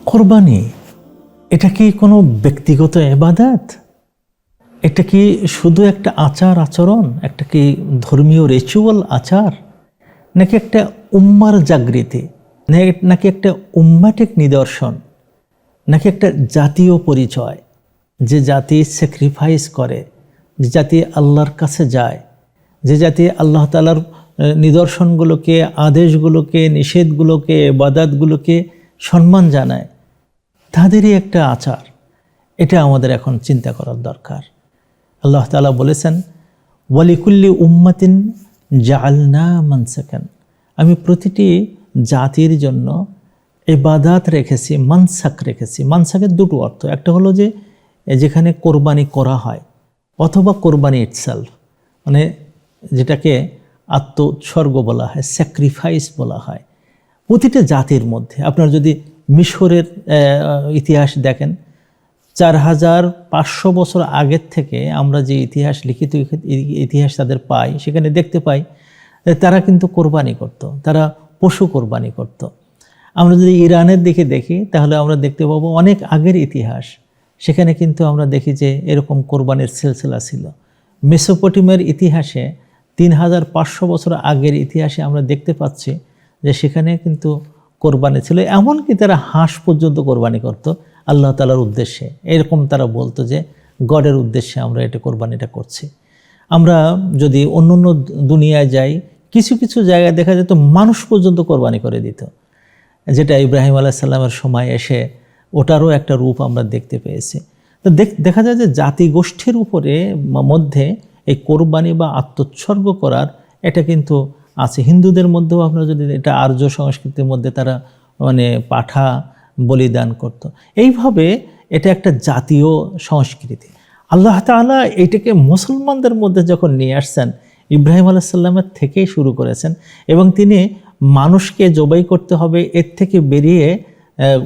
কোরবানি এটা কি কোনো ব্যক্তিগত ইবাদত? এটা কি শুধু একটা আচার আচরণ, একটা কি ধর্মীয় রিচুয়াল আচার, নাকি একটা উম্মার জাগৃতি, নাকি একটা উম্মাটিক নিদর্শন, নাকি একটা জাতীয় পরিচয়? যে জাতি স্যাক্রিফাইস করে, যে জাতি আল্লাহর কাছে যায়, যে জাতি আল্লাহ তাআলার নিদর্শনগুলোকে, আদেশগুলোকে, নিষেধগুলোকে, ইবাদতগুলোকে সম্মান জানায়, তাদেরই একটা আচার। এটা আমাদের এখন চিন্তা করার দরকার। আল্লাহ তাআলা বলেছেন, ওয়ালিকুল্লি উম্মাতিন জাআলনা মানসাকান, আমি প্রতিটি জাতির জন্য ইবাদত রেখেছি, মানসাক রেখেছি। মানসাকের দুটো অর্থ, একটা হলো যে যেখানে কোরবানি করা হয়, অথবা কোরবানি ইটসেলফ, মানে যেটাকে আত্ম উৎসর্গ বলা হয়, স্যাক্রিফাইস বলা হয়। প্রতিটা জাতির মধ্যে আপনার যদি মিশরের ইতিহাস দেখেন, 4500 বছর আগের থেকে আমরা যে ইতিহাস, লিখিত ইতিহাস তাদের পাই, সেখানে দেখতে পাই তারা কিন্তু কোরবানি করত, তারা পশু কোরবানি করত। আমরা যদি ইরানের দিকে দেখি তাহলে আমরা দেখতে পাবো অনেক আগের ইতিহাস, সেখানে কিন্তু আমরা দেখি যে এরকম কোরবানির সিলসিলা ছিল। মেসোপটেমিয়ার ইতিহাসে 3500 বছর আগের ইতিহাসে আমরা দেখতে পাচ্ছি যে সেখানে কিন্তু কোরবানি ছিল। এমনকি তারা হাঁস পর্যন্ত কোরবানি করত আল্লাহ তাআলার উদ্দেশ্যে। এরকম তারা বলতো যে গডের উদ্দেশ্যে আমরা এটা কোরবানিটা করছি। আমরা যদি অন্য অন্য দুনিয়ায় যাই, কিছু কিছু জায়গায় দেখা যেত মানুষ পর্যন্ত কোরবানি করে দিত, যেটা ইব্রাহিম আলাইহিস সালামের সময় এসে ওটারও একটা রূপ আমরা দেখতে পেয়েছি। তো দেখা যায় যে জাতিগোষ্ঠীর উপরে মধ্যে এই কোরবানি বা আত্মোৎসর্গ করার এটা কিন্তু আছে। হিন্দুদের মধ্যেও আপনারা যদি, এটা আর্য সংস্কৃতির মধ্যে তারা মানে পাঠা বলিদান করত। এইভাবে এটা একটা জাতীয় সংস্কৃতি। আল্লাহ তাআলা এটাকে মুসলমানদের মধ্যে যখন নিয়ে আসছেন, ইব্রাহিম আলাইহিস সালামের থেকেই শুরু করেছেন, এবং তিনি মানুষকে জবাই করতে হবে এর থেকে বেরিয়ে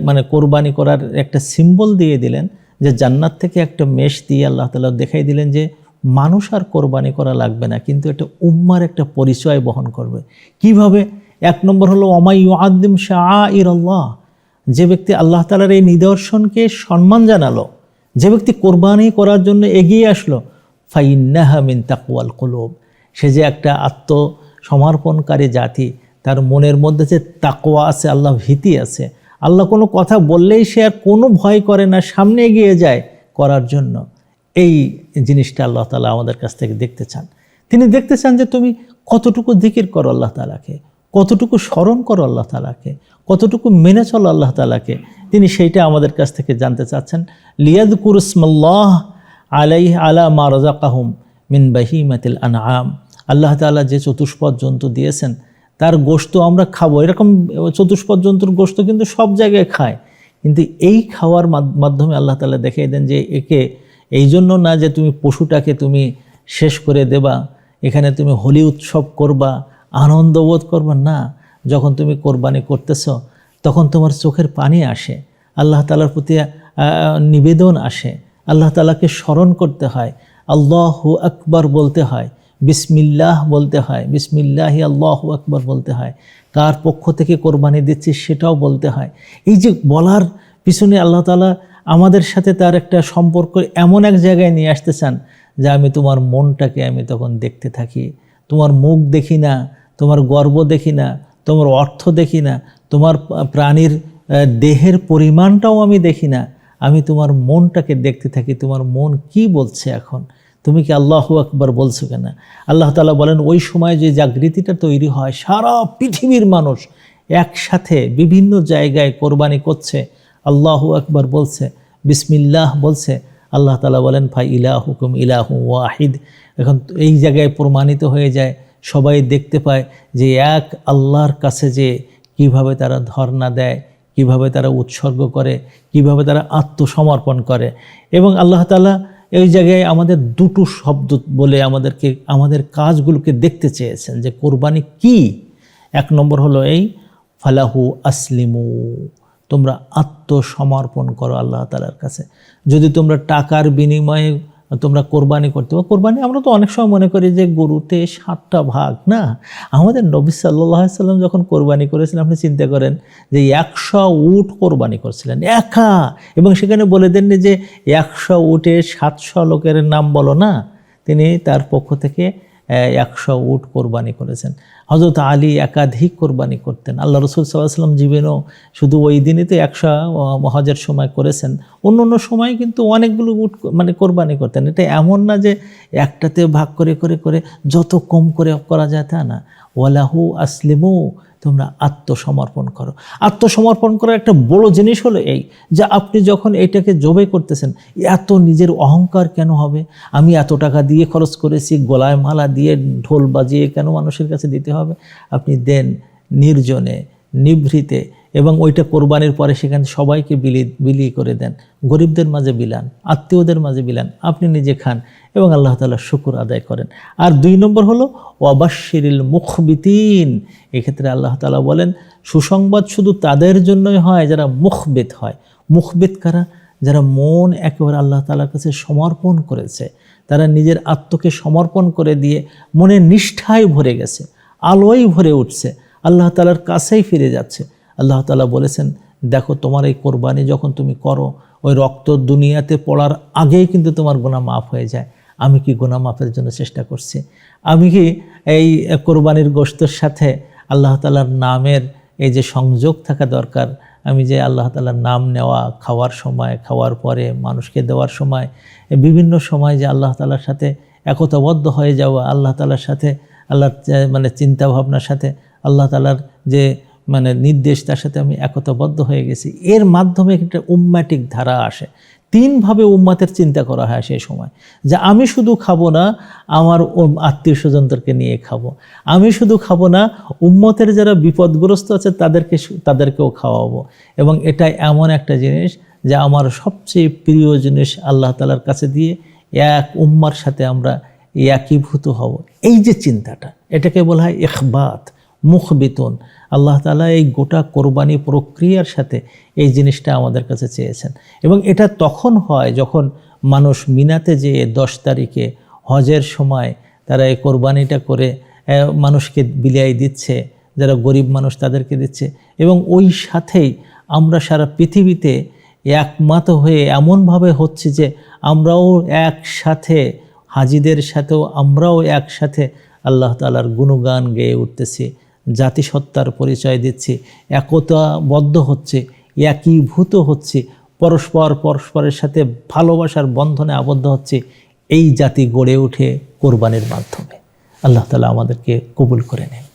মানে কোরবানি করার একটা সিম্বল দিয়ে দিলেন, যে জান্নাত থেকে একটা মেষ দিয়ে আল্লাহ তাআলা দেখাই দিলেন যে মানুষ আর কোরবানি করা লাগবে না, কিন্তু এটা উম্মার একটা পরিচয় বহন করবে। কিভাবে? এক নম্বর হলো ওয়ামাই ইউআযযিম শাআইরাল্লাহ, যে ব্যক্তি আল্লাহ তাআলার এই নিদর্শনকে সম্মান জানালো, যে ব্যক্তি কোরবানি করার জন্য এগিয়ে আসলো, ফাইন্নাহা মিন তাকওয়াল কুলুব, সে যে একটা আত্মসমর্পণকারী জাতি, তার মনের মধ্যে যে তাকওয়া আছে, আল্লাহ ভীতি আছে, আল্লাহ কোনো কথা বললেই সে আর কোনো ভয় করে না, সামনে এগিয়ে যায় করার জন্য। এই জিনিসটা আল্লাহ তাআলা আমাদের কাছ থেকে দেখতে চান। তিনি দেখতে চান যে তুমি কতটুকু জিকির করো আল্লাহ তাআলাকে, কতটুকু স্মরণ করো আল্লাহ তাআলাকে, কতটুকু মেনে চলো আল্লাহ তাআলাকে। তিনি সেইটা আমাদের কাছ থেকে জানতে চাচ্ছেন। লিয়াযকুরু ইসমাল্লাহ আলাইহি আলা মা রাযাকাহুম মিন বাহিমাতিল আনআম, আল্লাহ তাআলা যে চতুষ্পদ জন্তু দিয়েছেন তার গোশত আমরা খাবো। এরকম চতুষ্পদ জন্তুর গোশত কিন্তু সব জায়গায় খায়, কিন্তু এই খাওয়ার মাধ্যমে আল্লাহ তাআলা দেখিয়ে দেন যে একে এই জন্য না যে তুমি পশুটাকে তুমি শেষ করে দেবা, এখানে তুমি হোলি উৎসব করবা, আনন্দবোধ করবা না। যখন তুমি কোরবানি করতেছ তখন তোমার চোখের পানি আসে, আল্লাহ তাআলার প্রতি নিবেদন আসে, আল্লাহ তাআলাকে স্মরণ করতে হয়, আল্লাহু আকবার বলতে হয়, বিসমিল্লাহ বলতে হয়, বিসমিল্লাহি আল্লাহু আকবার বলতে হয়, কার পক্ষ থেকে কোরবানি দিচ্ছি সেটাও বলতে হয়। এই যে বলার পিছনে আল্লাহ তাআলা আমাদের সাথে তার একটা সম্পর্ক এমন এক জায়গায় নিয়ে আসতে চান যে আমি তোমার মনটাকে আমি তখন দেখতে থাকি, তোমার মুখ দেখি না, তোমার গর্ব দেখি না, তোমার অর্থ দেখি না, তোমার প্রাণীর দেহের পরিমাণটাও আমি দেখি না, আমি তোমার মনটাকে দেখতে থাকি, তোমার মন কি বলছে এখন, তুমি কি আল্লাহু আকবার বলছো কেনা। আল্লাহ তাআলা বলেন ওই সময় যে জাগৃতিটা তৈরি হয়, সারা পৃথিবীর মানুষ একসাথে বিভিন্ন জায়গায় কোরবানি করছে, আল্লাহু আকবার বলছে, বিসমিল্লাহ বলছে, আল্লাহ তাআলা বলেন ফা ইলাহুকুম ইলাহু ওয়াহিদ। এখন এই জায়গায় প্রমাণিত হয়ে যায়, সবাই দেখতে পায় যে এক আল্লাহর কাছে যে কিভাবে তারা ধর্ণা দেয়, কিভাবে তারা উৎসর্গ করে, কিভাবে তারা আত্মসমর্পণ করে। এবং আল্লাহ তাআলা এই জায়গায় আমাদের দুটো শব্দ বলে আমাদেরকে আমাদের কাজগুলোকে দেখতে চেয়েছেন যে কোরবানি কি। এক নম্বর হলো এই ফালাহু আসলিমু, তোমরা আত্মসমর্পণ করো আল্লাহ তাআলার কাছে। যদি তোমরা টাকার বিনিময়ে তোমরা কোরবানি করতে পারো। কোরবানি আমরা তো অনেক সময় মনে করি যে গরুতে 7টা ভাগ, না, আমাদের নবী সাল্লাল্লাহু আলাইহি সাল্লাম যখন কোরবানি করেছিলেন, আপনি চিন্তা করেন যে 100 উট কোরবানি করছিলেন একা, এবং সেখানে বলে দেননি যে 100 উটে 700 লোকের নাম বলো না, তিনি তার পক্ষ থেকে 100 উট কোরবানি করেছেন। হযরত আলী একাধিক কোরবানি করতেন। আল্লাহ রাসূল সাল্লাল্লাহু আলাইহি ওয়াসাল্লাম জীবনেও শুধু ওই দিনই তো 100 হজের সময় করেছেন, অন্য অন্য সময় কিন্তু অনেকগুলো উট মানে কোরবানি করতেন। এটা এমন না যে একটাতে ভাগ করে করে করে যত কম করে করা যায় তা না। ওয়ালাহু আসলিমু, তোমরা আত্মসমর্পণ করো। আত্মসমর্পণ করার একটা বড় জিনিস হলো এই যে আপনি যখন এটাকে জবাই করতেছেন, এত নিজের অহংকার কেন হবে? আমি এত টাকা দিয়ে খরচ করেছি, গলায় মালা দিয়ে ঢোল বাজিয়ে কেন মানুষের কাছে দিতে হবে? আপনি দেন নির্জনে, নিভৃতে, এবং ওইটা কোরবানির পরে সেখানে সবাইকে বিলি করে দেন, গরিবদের মাঝে বিলান, আত্মীয়দের মাঝে বিলান, আপনি নিজে খান এবং আল্লাহ তাআলার শুকর আদায় করেন। আর 2 নম্বর হলো ওয়াবাশশিরিল মুখবিতিন। এক্ষেত্রে আল্লাহ তাআলা বলেন সুসংবাদ শুধু তাদের জন্যই হয় যারা মুখবিত হয়। মুখবিত কারা? যারা মন একেবারে আল্লাহ তাআলার কাছে সমর্পণ করেছে, তারা নিজের আত্মকে সমর্পণ করে দিয়ে মনে নিষ্ঠায় ভরে গেছে, আলোয় ভরে উঠছে, আল্লাহ তাআলার কাছেই ফিরে যাচ্ছে। আল্লাহ তাআলা বলেছেন, দেখো তোমার এই কোরবানি যখন তুমি করো, ওই রক্ত দুনিয়াতে পড়ার আগেই কিন্তু তোমার গুনাহ মাফ হয়ে যায়। আমি কি গুনাহ মাফের জন্য চেষ্টা করছি? আমি কি এই কোরবানির গোশতের সাথে আল্লাহ তাআলার নামের এই যে সংযোগ থাকা দরকার, আমি যে আল্লাহ তাআলার নাম নেওয়া, খাওয়ার সময়, খাওয়ার পরে, মানুষকে দেওয়ার সময়, বিভিন্ন সময় যে আল্লাহ তাআলার সাথে একতাবদ্ধ হয়ে যাওয়া, আল্লাহ তাআলার সাথে, আল্লাহর মানে চিন্তা ভাবনার সাথে আল্লাহ তাআলার যে মানে নির্দেশ, তার সাথে আমি একতাবদ্ধ হয়ে গেছি, এর মাধ্যমে একটা উম্মাটিক ধারা আসে। 3 ভাবে উম্মাতের চিন্তা করা হয় সেই সময়, যে আমি শুধু খাবো না, আমার আত্মীয় স্বজনদেরকে নিয়ে খাবো। আমি শুধু খাবো না, উম্মতের যারা বিপদগ্রস্ত আছে তাদেরকেও খাওয়াবো। এবং এটা এমন একটা জিনিস যে আমার সবচেয়ে প্রিয় জিনিস, আল্লাহ তাআলার কাছে দিয়ে এক উম্মার সাথে আমরা একীভূত হব। এই যে চিন্তাটা, এটাকে বলা হয় ইখবাত, মুখবিতুন। আল্লাহ তাআলা এই গোটা কোরবানি প্রক্রিয়ার সাথে এই জিনিসটা আমাদের কাছে চেয়েছেন। এবং এটা তখন হয় যখন মানুষ মিনাতে যেয়ে 10 তারিখে হজের সময় তারা এই কোরবানিটা করে মানুষকে বিলিয়ে দিচ্ছে, যারা গরিব মানুষ তাদেরকে দিচ্ছে। এবং ওই সাথেই আমরা সারা পৃথিবীতে একমত হয়ে এমনভাবে হচ্ছে যে আমরাও একসাথে, হাজিদের সাথেও আমরাও একসাথে আল্লাহ তাআলার গুণগান গেয়ে উঠতেছি, জাতিসত্তার পরিচয় দিচ্ছি, একতাবদ্ধ হচ্ছে, একীভূত হচ্ছে, পরস্পরের সাথে ভালোবাসার বন্ধনে আবদ্ধ হচ্ছে। এই জাতি গড়ে ওঠে কোরবানির মাধ্যমে। আল্লাহ তাআলা আমাদেরকে কবুল করে নেন।